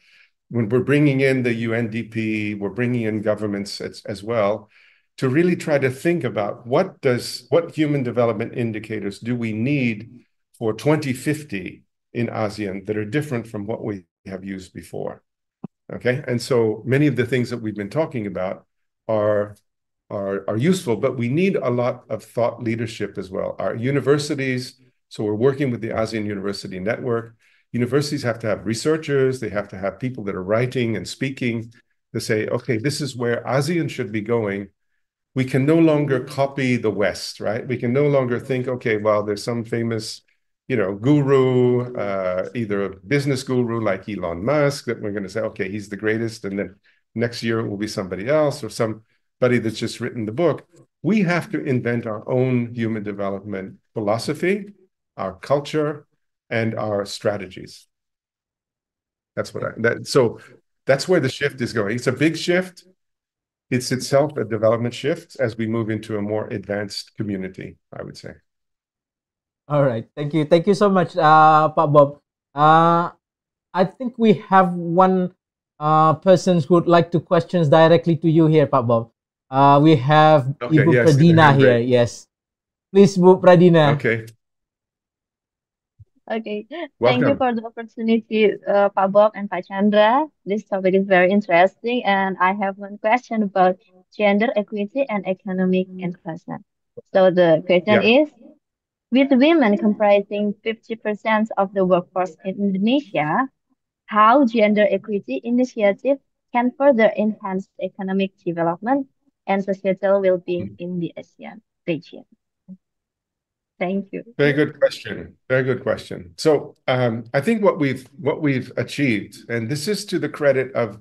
when we're bringing in the UNDP, we're bringing in governments as well, to really try to think about what human development indicators do we need for 2050 in ASEAN that are different from what we have used before. Okay, and so many of the things that we've been talking about are useful, but we need a lot of thought leadership as well. Our universities, so we're working with the ASEAN University Network. Universities have to have researchers, they have to have people that are writing and speaking to say, okay, this is where ASEAN should be going. We can no longer copy the West, right? We can no longer think, okay, well, there's some famous, guru, either a business guru like Elon Musk, that we're going to say, okay, he's the greatest, and then next year it will be somebody else, or somebody that's just written the book. We have to invent our own human development philosophy, our culture, and our strategies. So that's where the shift is going. It's a big shift. It's itself a development shift as we move into a more advanced community, I would say. All right. Thank you. Thank you so much, Pak Bob. I think we have one person who would like to questions directly to you here, Pak Bob. We have Ibu Pradina here. Yes. Please, Bu Pradina. Okay. Okay, Welcome. Thank you for the opportunity, Pak Bob and Pak Chandra. This topic is very interesting, and I have one question about gender equity and economic inclusion. So the question is, with women comprising 50% of the workforce in Indonesia, how gender equity initiative can further enhance economic development and societal well-being in the ASEAN region? Thank you. Very good question. Very good question. So I think what we've achieved, and this is to the credit of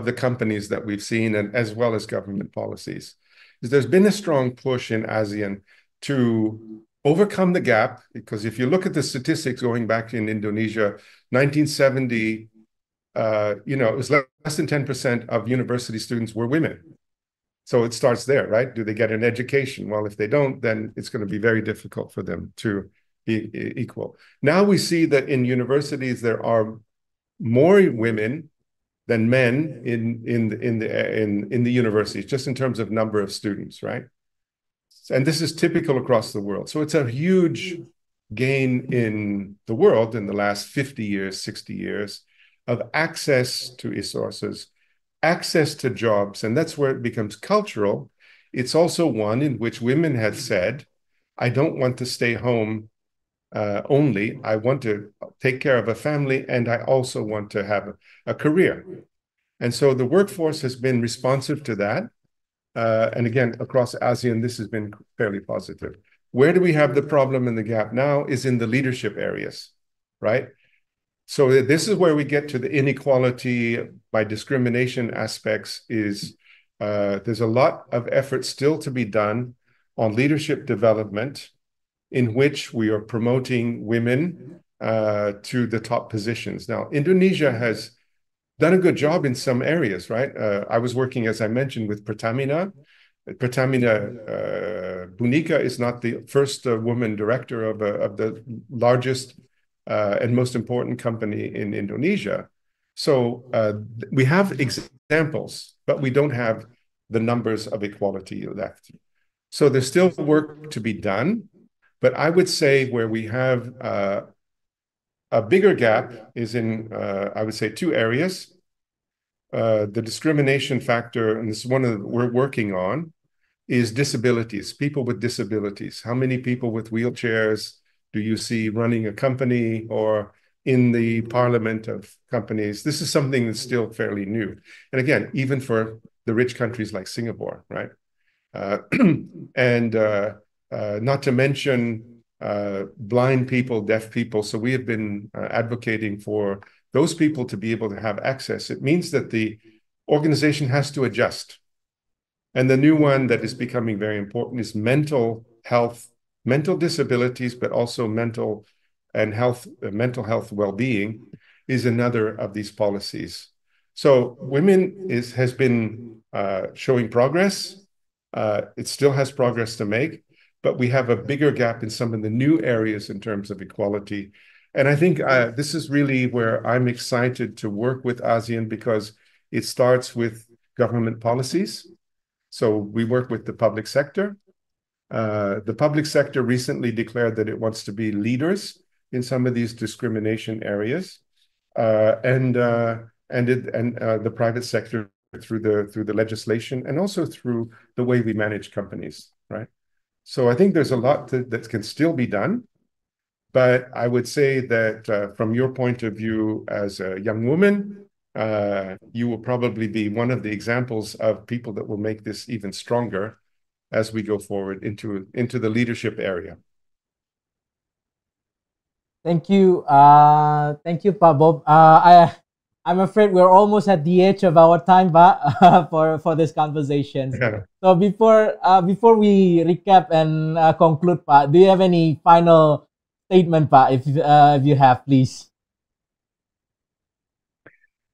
the companies that we've seen, and as well as government policies, is there's been a strong push in ASEAN to overcome the gap. Because if you look at the statistics going back in Indonesia, 1970, it was less than 10% of university students were women. So it starts there, right? Do they get an education? Well, if they don't, then it's going to be very difficult for them to be equal. Now we see that in universities there are more women than men in the universities, just in terms of number of students, right? And this is typical across the world. So it's a huge gain in the world in the last 50 years, 60 years of access to resources, access to jobs, and that's where it becomes cultural. It's also one in which women have said, I don't want to stay home only. I want to take care of a family, and I also want to have a career. And so the workforce has been responsive to that. And again, across ASEAN, this has been fairly positive. Where do we have the problem and the gap now is in the leadership areas, right? So this is where we get to the inequality by discrimination aspects. There's a lot of effort still to be done on leadership development, in which we are promoting women to the top positions. Now, Indonesia has done a good job in some areas, right? I was working, as I mentioned, with Pertamina. Bunika is not the first woman director of the largest and most important company in Indonesia. So we have examples, but we don't have the numbers of equality left. So there's still work to be done, but I would say where we have A bigger gap is in, I would say, two areas. The discrimination factor, and this is one of the, we're working on, is disabilities, people with disabilities. How many people with wheelchairs do you see running a company or in the parliament of companies? This is something that's still fairly new. And again, even for the rich countries like Singapore, right? And not to mention blind people, deaf people. So we have been advocating for those people to be able to have access. It means that the organization has to adjust. And the new one that is becoming very important is mental health, mental disabilities, but also mental health well-being is another of these policies. So women has been showing progress. It still has progress to make, but we have a bigger gap in some of the new areas in terms of equality. And I think this is really where I'm excited to work with ASEAN, because it starts with government policies. So we work with the public sector. The public sector recently declared that it wants to be leaders in some of these discrimination areas, and the private sector through the legislation and also through the way we manage companies, right? So I think there's a lot that can still be done, but I would say that from your point of view as a young woman, you will probably be one of the examples of people that will make this even stronger as we go forward into the leadership area. Thank you, Pak Bob. I'm afraid we're almost at the edge of our time, Pak, for this conversation. Yeah. So before we recap and conclude, Pak, do you have any final statement, Pak? If you have, please.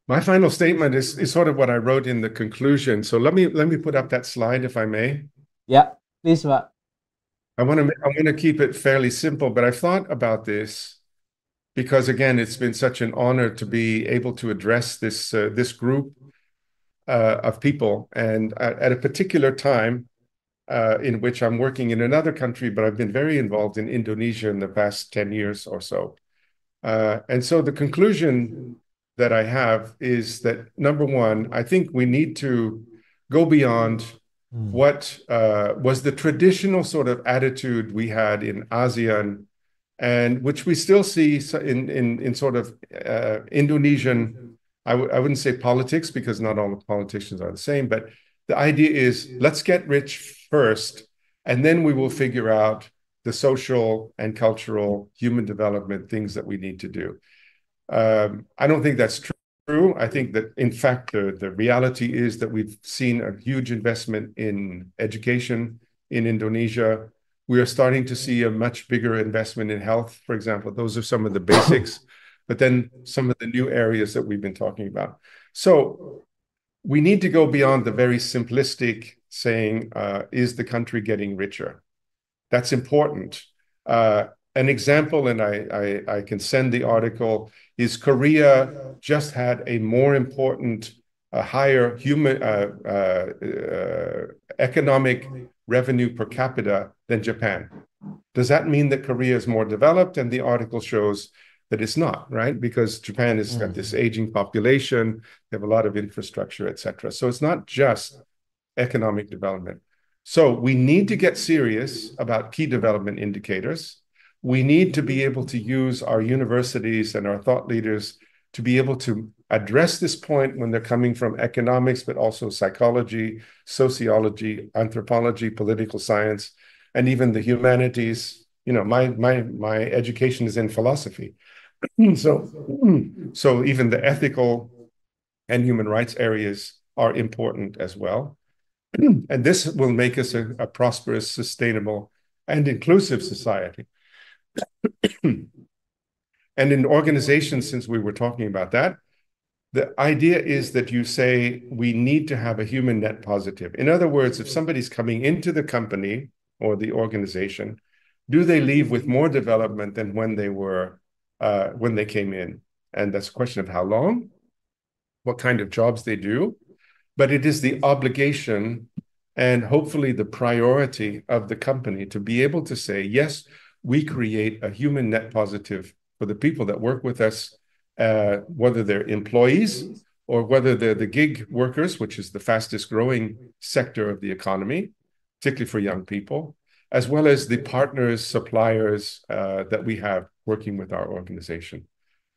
My final statement is sort of what I wrote in the conclusion. So let me put up that slide, if I may. Yeah, please, Pak. I want to keep it fairly simple, but I've thought about this because, again, it's been such an honor to be able to address this group of people, and at a particular time in which I'm working in another country, but I've been very involved in Indonesia in the past 10 years or so. And so the conclusion that I have is that, number one, I think we need to go beyond what was the traditional sort of attitude we had in ASEAN, and which we still see in sort of Indonesian, I wouldn't say politics, because not all the politicians are the same, but the idea is, let's get rich first, and then we will figure out the social and cultural human development things that we need to do. I don't think that's true. I think that, in fact, the reality is that we've seen a huge investment in education in Indonesia. We are starting to see a much bigger investment in health, for example. Those are some of the basics, but then some of the new areas that we've been talking about. So we need to go beyond the very simplistic saying, is the country getting richer? That's important. An example, and I can send the article, is Korea just had a more important, higher human economic revenue per capita than Japan. Does that mean that Korea is more developed? And the article shows that it's not, right? Because Japan has got this aging population, they have a lot of infrastructure, etc. So it's not just economic development. So we need to get serious about key development indicators. We need to be able to use our universities and our thought leaders to be able to address this point when they're coming from economics, but also psychology, sociology, anthropology, political science, and even the humanities. You know, my education is in philosophy. So even the ethical and human rights areas are important as well. And this will make us a prosperous, sustainable, and inclusive society. And in organizations, since we were talking about that, the idea is that you say we need to have a human net positive. In other words, if somebody's coming into the company or the organization, do they leave with more development than when they came in? And that's a question of how long, what kind of jobs they do. But it is the obligation and hopefully the priority of the company to be able to say, yes, we create a human net positive for the people that work with us, whether they're employees or whether they're the gig workers, which is the fastest growing sector of the economy, particularly for young people, as well as the partners, suppliers that we have working with our organization.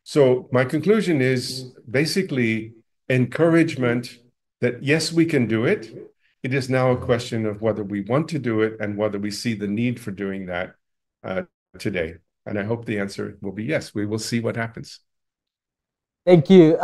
So my conclusion is basically encouragement that yes, we can do it. It is now a question of whether we want to do it and whether we see the need for doing that today. And I hope the answer will be yes. We will see what happens. Thank you.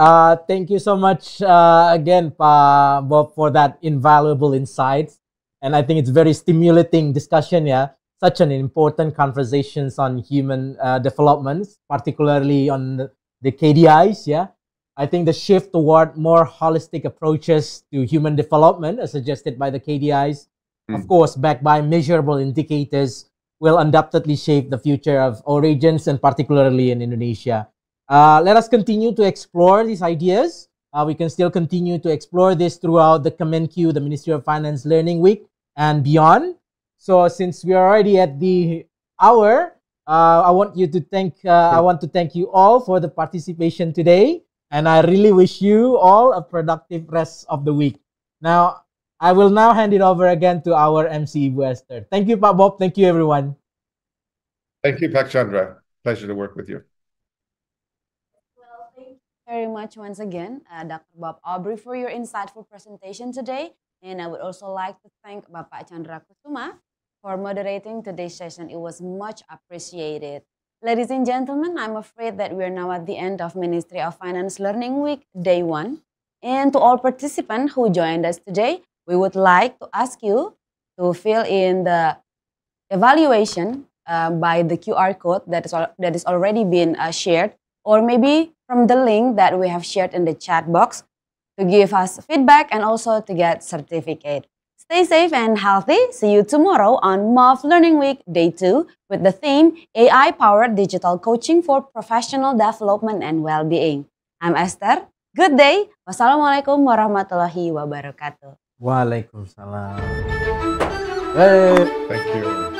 Thank you so much again, Pa Bob, for that invaluable insights. And I think it's very stimulating discussion, yeah. Such an important conversations on human developments, particularly on the KDIs, yeah. I think the shift toward more holistic approaches to human development, as suggested by the KDIs, of course, backed by measurable indicators, will undoubtedly shape the future of our regions and particularly in Indonesia. Let us continue to explore these ideas. We can still continue to explore this throughout the Kemenkeu, the Ministry of Finance Learning Week, and beyond. So since we are already at the hour, I want to thank you all for the participation today, and I really wish you all a productive rest of the week. Now, I will now hand it over again to our MC, Ibu Esther. Thank you, Pak Bob. Thank you, everyone. Thank you, Pak Chandra. Pleasure to work with you. Well, thank you very much once again, Dr. Bob Aubrey, for your insightful presentation today. And I would also like to thank Bapak Chandra Kusuma for moderating today's session. It was much appreciated. Ladies and gentlemen, I'm afraid that we are now at the end of Ministry of Finance Learning Week, Day 1. And to all participants who joined us today, we would like to ask you to fill in the evaluation by the QR code that is already been shared, or maybe from the link that we have shared in the chat box, to give us feedback and also to get certificate. Stay safe and healthy. See you tomorrow on MOF Learning Week Day 2 with the theme AI-powered digital coaching for professional development and well-being. I'm Esther. Good day. Wassalamualaikum warahmatullahi wabarakatuh. Waalaikumsalam. Thank you.